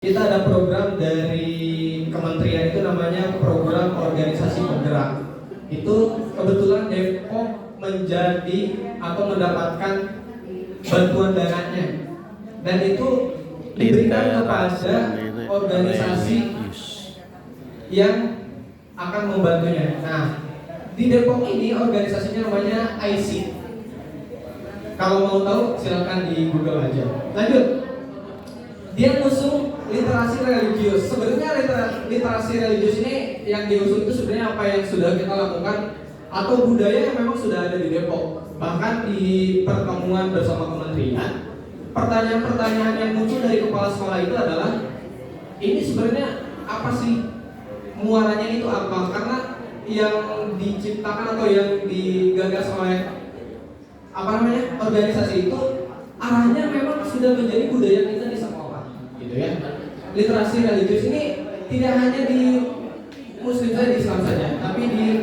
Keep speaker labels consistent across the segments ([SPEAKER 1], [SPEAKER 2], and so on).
[SPEAKER 1] Kita ada program dari kementerian itu namanya program organisasi penggerak. Itu kebetulan Depok menjadi atau mendapatkan bantuan dananya, dan itu diberikan kepada organisasi yang akan membantunya. Nah, di Depok ini organisasinya namanya IC. Kalau mau tahu silakan di Google aja. Lanjut. Dia ngusung literasi religius. Sebenarnya literasi religius ini yang diusung itu sebenarnya apa yang sudah kita lakukan atau budaya yang memang sudah ada di Depok. Bahkan di pertemuan bersama kementerian, pertanyaan-pertanyaan yang muncul dari kepala sekolah itu adalah, ini sebenarnya apa sih, muaranya itu apa? Karena yang diciptakan atau yang digagas oleh organisasi itu arahnya memang sudah menjadi budaya kita di sekolah, gitu ya. Literasi religius ini tidak hanya di Muslim saja, di Islam saja, tapi di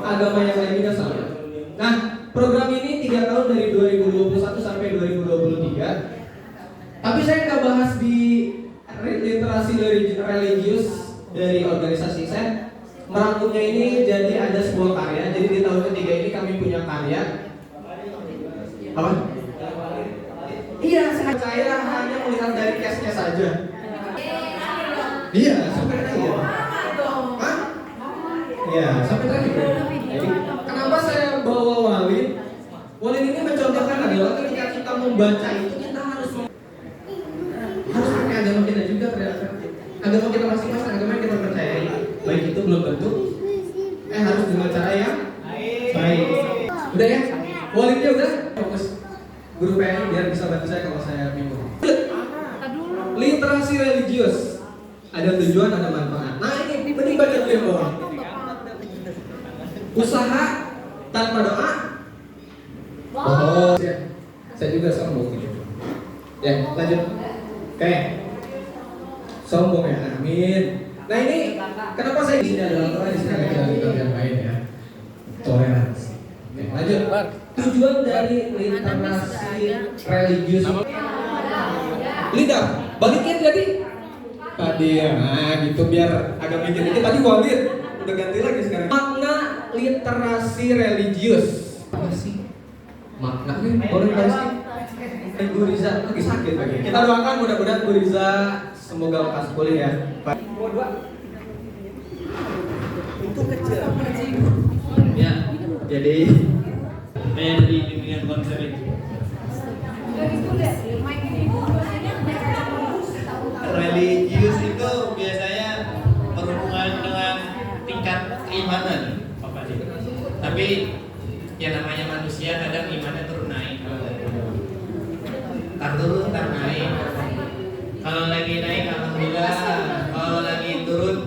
[SPEAKER 1] agama yang lain juga sama. Nah, program ini 3 tahun dari 2021 sampai 2023. Tapi saya nggak bahas di literasi religius dari organisasi. Saya merangkumnya ini jadi ada sebuah karya. Jadi di tahun ketiga ini kami punya karya. Apa? Iya, saya hanya melihat dari case-nya saja. Iya, sampai terakhir. Hah? Iya, sampai terakhir. Jadi, kenapa saya bawa Walid? Walid ini mencontohkan adalah ketika kita membaca itu kita harus pakai agama kita juga, ternyata. Agama kita masing-masing, agama yang kita percayai. Baik itu belum tentu. Harus dengan cara yang baik. Udah ya? Walidnya udah? Fokus guru PNI biar bisa bantu saya kalau saya bingung. Literasi religius. Ada tujuan, ada manfaat. Nah ini benih banyak demo. Usaha tanpa doa. Oh, saya juga sombong gitu. Ya, lanjut. Oke. Sombong ya, amin. Nah ini kenapa saya di sini adalah karena di sini ada kita yang lain ya. Toleransi. Oke, lanjut. Tujuan dari literasi religius. Lidah, balikin jadi. Tadi ya, nah gitu biar agak mikir dikit. Tadi Walid udah ganti lagi sekarang. Makna literasi religius apa sih? Maknanya boleh dikasih? Bu Riza lagi sakit lagi. Kita doakan mudah-mudahan Bu Riza semoga lekas pulih ya.
[SPEAKER 2] Itu kecil.
[SPEAKER 1] Ya, jadi
[SPEAKER 2] Saya dari bimbingan konser itu. Religius itu biasanya berhubungan dengan tingkat keimanan, tapi ya namanya manusia kadang imannya turun naik. Tar turun, tar naik. Kalau lagi naik alhamdulillah, kalau lagi turun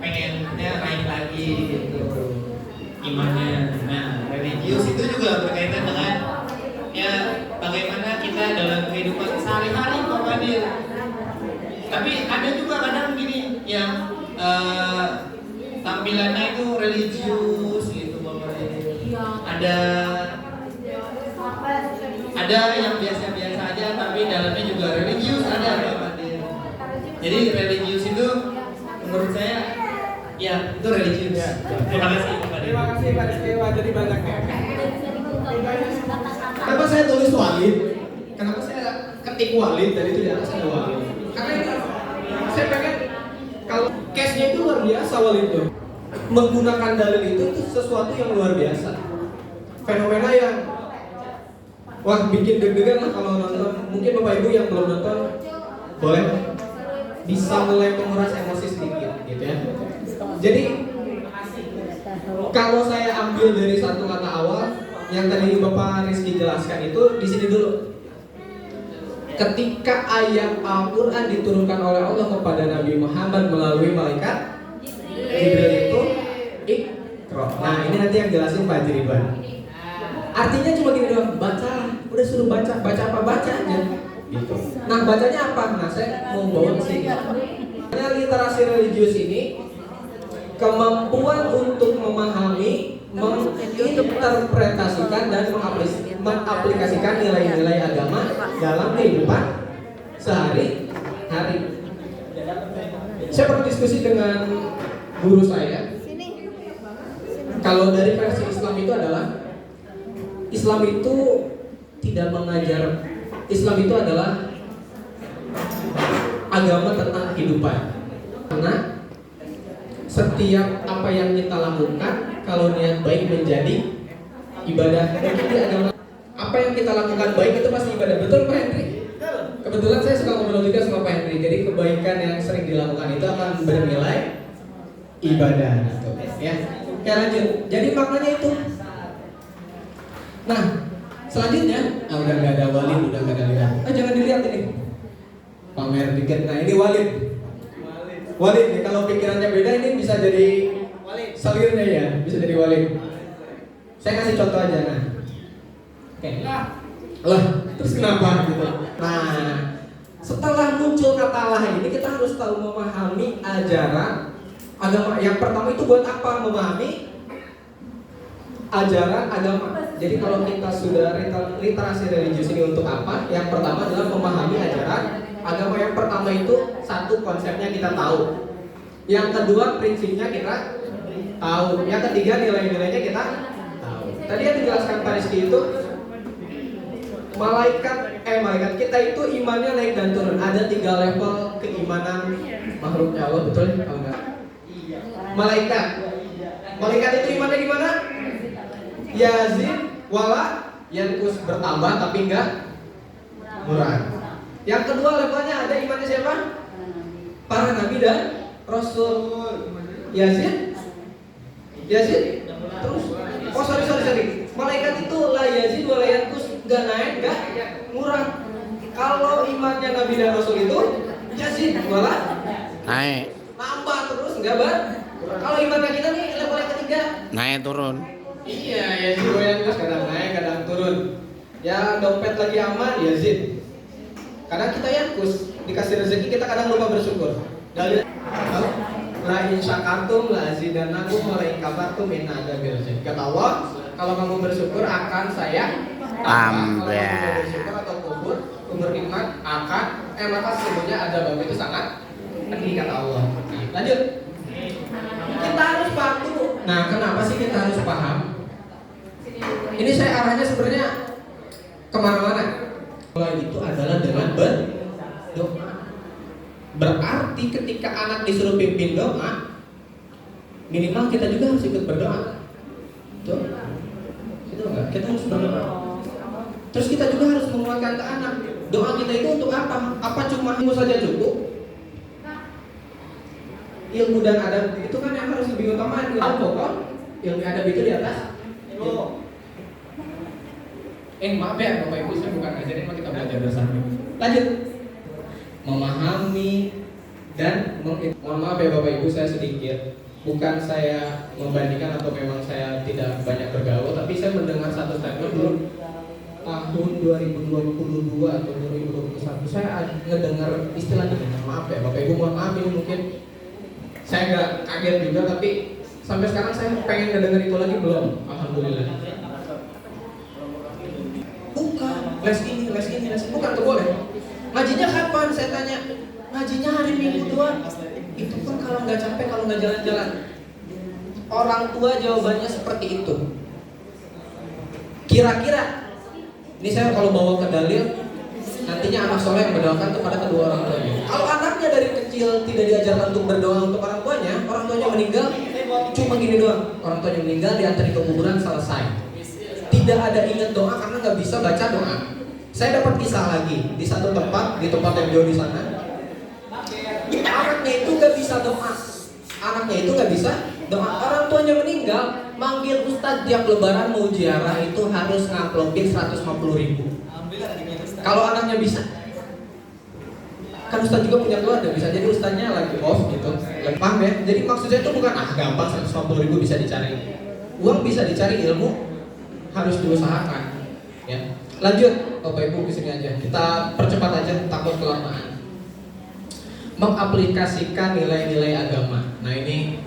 [SPEAKER 2] pengennya naik lagi gitu imannya. Nah, religius itu juga berkaitan dengan ya bagaimana kita dalam kehidupan sehari-hari Pak Fadil. Tapi ada juga kadang gini yang tampilannya itu religius gitu Bapak. Ada yang biasa-biasa aja tapi dalamnya juga religius ada Bapak. Jadi religius itu menurut saya ya itu religius. Terima kasih Pak.
[SPEAKER 1] terima kasih Pak Dewa, jadi banyak ya. Kenapa saya tulis Walid? Kenapa saya ketik Walid dari itu di atas ada Walid? Karena ini saya pengen kalau case-nya itu luar biasa. Walid itu menggunakan dalil itu sesuatu yang luar biasa. Fenomena yang wah bikin deg-degan lah kalau nonton. Mungkin Bapak Ibu yang belum nonton boleh bisa mulai menguras emosi sedikit gitu ya. Jadi kalau saya ambil dari satu kata awal yang tadi Bapak Rizky jelaskan itu di sini dulu. Ketika ayat Al-Quran diturunkan oleh Allah kepada Nabi Muhammad melalui malaikat Jibril itu Iqra. Nah ini nanti yang jelasin Pak Jiriban. Artinya cuma gini doang, baca, udah suruh baca apa baca aja. Gitu. Nah bacanya apa? Nah saya mau bawa ke sini. Literasi religius ini kemampuan untuk memahami, menginterpretasikan dan mengaplikasikan nilai-nilai agama dalam kehidupan sehari-hari. Saya pernah diskusi dengan guru saya. Kalau dari versi Islam itu adalah Islam itu tidak mengajar. Islam itu adalah agama tentang kehidupan. Karena setiap apa yang kita lakukan, kalau niat baik menjadi ibadah. Jadi agama apa yang kita lakukan baik itu pasti ibadah. Betul Pak Henry? Kebetulan saya suka ngobrol juga sama Pak Henry. Jadi kebaikan yang sering dilakukan itu akan bernilai ibadah gitu, ya. Oke, lanjut. Jadi maknanya itu. Nah, selanjutnya, udah nggak ada Walid, udah nggak ada lihat. Jangan dilihat ini. Pamer dikit. Nah, ini Walid. Walid nih, kalau pikirannya beda ini bisa jadi salirnya ya, bisa jadi Walid. Saya kasih contoh aja nah. Oke. Lah, terus kenapa gitu? Nah, setelah muncul kata lah ini kita harus tahu memahami ajaran agama. Yang pertama itu buat apa? Memahami ajaran agama. Jadi kalau kita sudah literasi religius ini untuk apa? Yang pertama adalah memahami ajaran agama. Yang pertama itu satu, konsepnya kita tahu. Yang kedua, prinsipnya kita tahu. Yang ketiga, nilai-nilainya kita tahu. Tadi yang dijelaskan Pak Rizky itu malaikat kita itu imannya naik dan turun. Ada 3 level keimanan makhluknya Allah, betul? Kalau enggak? Malaikat itu imannya gimana? Yazid wala yankus, bertambah tapi enggak murad. Yang kedua levelnya ada imannya siapa? Para nabi dan rasul. Yazid terus. Oh sorry. Malaikat itu la yazid wala yankus, enggak naik enggak murad. Kalau imannya nabi dan rasul itu yazid wala
[SPEAKER 3] naik,
[SPEAKER 1] nambah terus enggak kalau imannya kita nih level yang ketiga
[SPEAKER 3] naik turun.
[SPEAKER 1] Iya, yazid wala yankus, kadang naik kadang turun. Ya dompet lagi aman yazid. Kadang kita yankus, dikasih rezeki kita kadang lupa bersyukur. Dalil la in syakartum la azidannakum wa la in kafartum inna adzabi lasyadid. Kata Allah, kalau kamu bersyukur akan saya tambah. Kalau kamu bersyukur atau kubur nikmat akan maka sesungguhnya azab itu sangat pedih kata Allah. Lanjut. Kita harus paham dulu. Nah, kenapa sih kita harus paham? Ini saya arahnya sebenarnya kemana-mana. Kalau itu adalah dengan berdoa. Berarti ketika anak disuruh pimpin doa, minimal kita juga harus ikut berdoa. Betul? Itu enggak? Kita harus berdoa. Terus kita juga harus menguatkan ke anak. Doa kita itu untuk apa? Apa cuma ilmu saja cukup? Ilmu dan adab itu kan yang harus lebih utama. Ilmu pokok, ilmu adab itu di atas. Maaf ya Bapak Ibu, saya bukan ngajarin, mah kita belajar bersama. Lanjut. Memahami dan mohon maaf ya Bapak Ibu, saya sedikit, bukan saya membandingkan atau memang saya tidak banyak bergaul, tapi saya mendengar satu statement dulu tahun 2022 atau 2021 saya ngedengar istilahnya, maaf ya Bapak Ibu, mohon maaf ini mungkin saya nggak kaget juga, tapi sampai sekarang saya pengen ngedengar itu lagi belum, alhamdulillah. Bukan les ini, bukan tuh boleh. Ngajinya kapan? Saya tanya. Ngajinya hari Minggu doang. Itu pun kalau nggak capek, kalau nggak jalan-jalan. Orang tua jawabannya seperti itu. Kira-kira, ini saya kalau bawa ke dalil, nantinya anak soleh yang berdoakan kepada kedua orang tuanya. Kalau anaknya dari kecil tidak diajarkan untuk berdoa untuk orang tuanya meninggal, cuma gini doang. Orang tuanya meninggal, diantri ke kuburan, selesai. Tidak ada ingat doa karena nggak bisa baca doa. Saya dapat kisah lagi di satu tempat, di tempat yang jauh di sana. Anaknya itu nggak bisa doa. Orang tuanya meninggal, manggil ustadz tiap lebaran mau ziarah itu harus ngaplopin 150.000. Kalau anaknya bisa, kan ustadz juga punya keluarga, bisa jadi ustadznya lagi off gitu. Paham ya? Jadi maksudnya itu bukan gampang 150.000 bisa dicari. Uang bisa dicari, ilmu harus diusahakan. Ya. Lanjut, Bapak Ibu kesini aja. Kita percepat aja, takut kelamaan. Mengaplikasikan nilai-nilai agama. Nah ini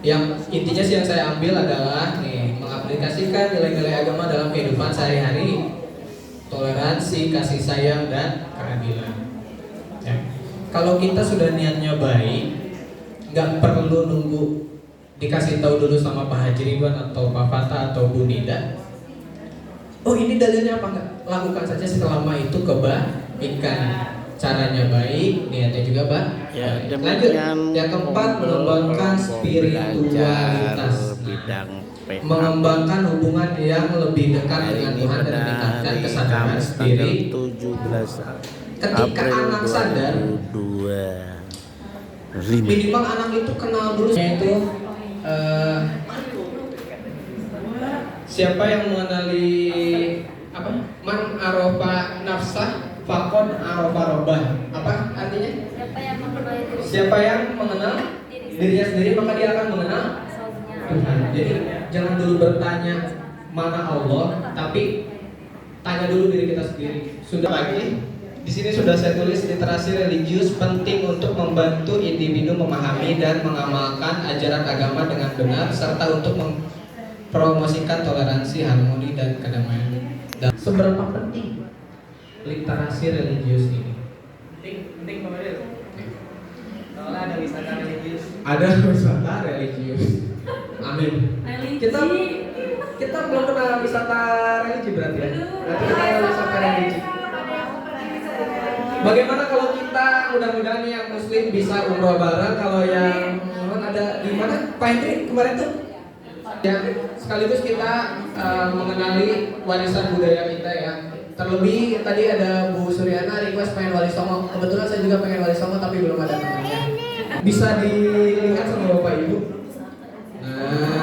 [SPEAKER 1] yang intinya sih yang saya ambil adalah nih, mengaplikasikan nilai-nilai agama dalam kehidupan sehari-hari. Toleransi, kasih sayang dan keadilan. Ya. Kalau kita sudah niatnya baik, nggak perlu nunggu dikasih tahu dulu sama Pak Haji Ridwan atau Pak Fatah atau Bu Nida. Oh ini dalilnya apa enggak? Lakukan saja selama itu kebaikan. Caranya baik, niatnya juga baik.
[SPEAKER 3] Ya,
[SPEAKER 1] Lanjut. Yang keempat, mengembangkan spiritualitas. Mengembangkan hubungan yang lebih dekat dengan Tuhan dan meningkatkan kesadaran diri.
[SPEAKER 3] 17
[SPEAKER 1] Ketika anak sadar, minimal anak itu kenal dulu, yaitu siapa yang mengenali apa? Man arofa nafsah fakon arofa robah. Apa artinya? Siapa yang mengenal dirinya sendiri maka dia akan mengenal Tuhan. Jadi jangan dulu bertanya mana Allah, tapi tanya dulu diri kita sendiri. Sudah lagi, di sini sudah saya tulis literasi religius penting untuk membantu individu memahami dan mengamalkan ajaran agama dengan benar serta untuk mempromosikan toleransi, harmoni dan kedamaian. Dan seberapa penting literasi religius ini?
[SPEAKER 2] Penting Pak Fadil. Soalnya ada wisata religius.
[SPEAKER 1] Ada wisata religius. Amin. Kita belum pernah wisata religi berarti ya. Berarti kita ada wisata religi. Bagaimana kalau kita mudah-mudahan yang muslim bisa umroh bareng, kalau yang ada di mana Pak Hendri kemarin tuh? Ya, sekaligus kita mengenali warisan budaya kita ya. Terlebih tadi ada Bu Suryana request pengen wali songo. Kebetulan saya juga pengen wali songo tapi belum ada temannya. Bisa dilihat sama Bapak Ibu. Nah,